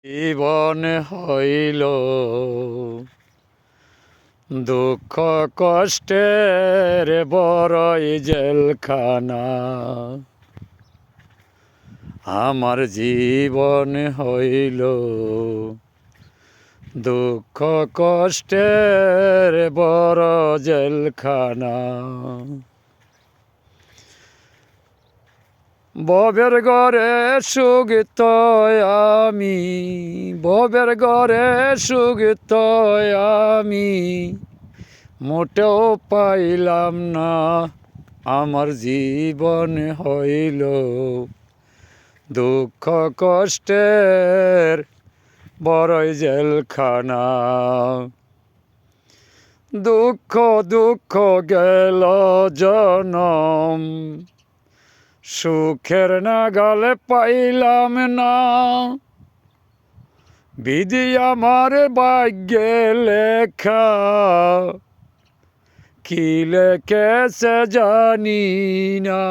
জীবন হইল দুঃখ কষ্টের বড়ই জেলখানা। আমার জীবন হইল দুঃখ কষ্টের বড় জেলখানা। ববের ঘরে সুগীত আমি, ববের ঘরে সুগীত আমি মোটেও পাইলাম না। আমার জীবন হইল দুঃখ কষ্টের বড়ই জেলখানা। দুঃখ দুঃখ গেল জনম, সুখের নাগালে পাইলাম না। বিধি আমার ভাগ্যে লেখা, কি লেখেছে জানি না।